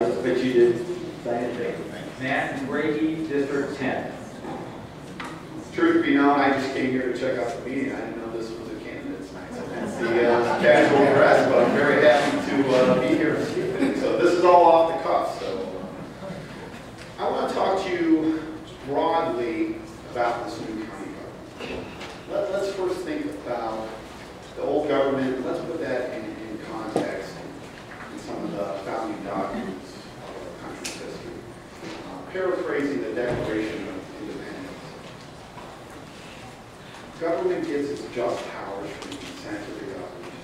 But you did scientific. Matt and Brakey, District 10. Truth be known, I just came here to check out the meeting. I didn't know this was a candidate's night. So hence the casual dress, but I'm very happy to be here this evening. So this is all off the cuff. So I want to talk to you broadly about this new county government. Let's first think about the old government. Let's put that in context in some of the founding documents of our country's history. Paraphrasing the Declaration of Independence. Government gets its just powers from the consent of the government.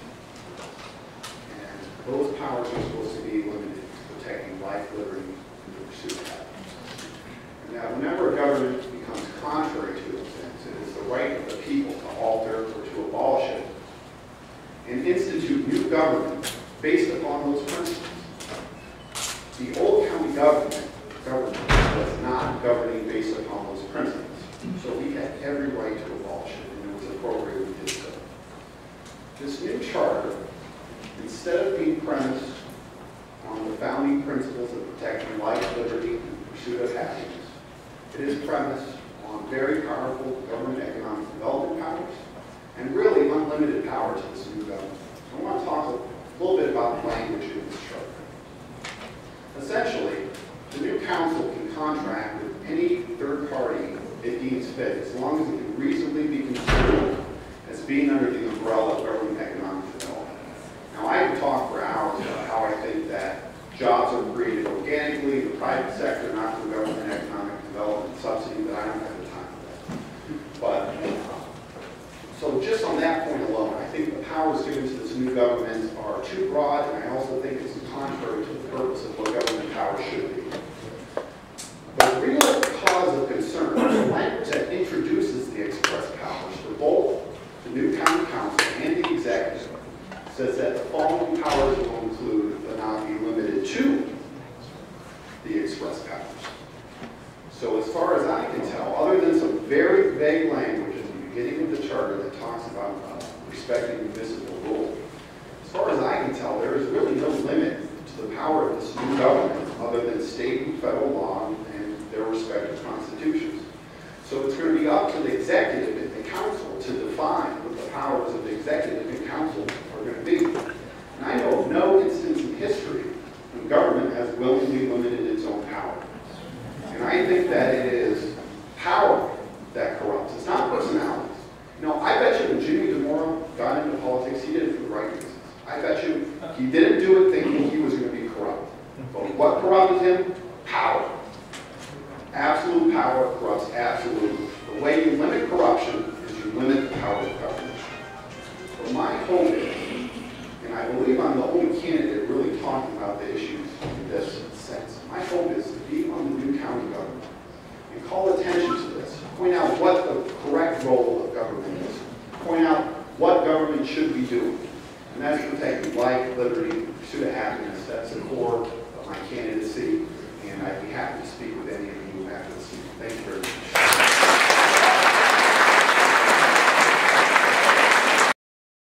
And those powers are supposed to be limited to protecting life, liberty, and the pursuit of happiness. And now, whenever a government becomes contrary to those things, it is the right of the people to alter or to abolish it and institute new government based upon those principles. The old county government was not governing based upon those principles. So we had every right to abolish it, and it was appropriate we did so. This new charter, instead of being premised on the founding principles of protecting life, liberty, and pursuit of happiness, it is premised on very powerful government economic development powers and really unlimited power to this new government. So I want to talk a little bit about the language in this charter. Essentially, the new council can contract with any third party it deems fit, as long as it can reasonably be considered as being under the umbrella of government economic development. Now, I could talk for hours about how I think that jobs are created organically, the private sector, not through government economic development subsidy, but I don't have the time for that. But, so just on that point alone, I think the powers given to this new government are too broad, and I also think it's contrary to the purpose of what government power should be. The real cause of concern is the language that introduces the express powers for both the new county council and the executive says that the following powers will include, but not be limited to, the express powers. So as far as I can tell, other than some very vague language at the beginning of the charter that talks about respecting municipal rule, as far as I can tell, there is really no limit to the power of this new government other than state and federal law and their respective constitutions. So it's going to be up to the executive and the council to define what the powers of the executive and council are going to be. And I know of no instance in history when government has willingly limited its own power. And I think that it is power that corrupts. It's not personalities. You know, I bet you when Jimmy DeMora got into politics, he did it for the right reasons. I bet you he didn't do it thinking he was going to be corrupt. But what corrupted him? Power. Absolute power corrupts absolutely. The way you limit corruption is you limit the power of government. But my hope is, and I believe I'm the only candidate really talking about the issues in this sense, my hope is to be on the new county government and call attention to this, point out what the correct role of government is, point out what government should be doing. And that's protecting life, liberty, pursuit of happiness. That's the core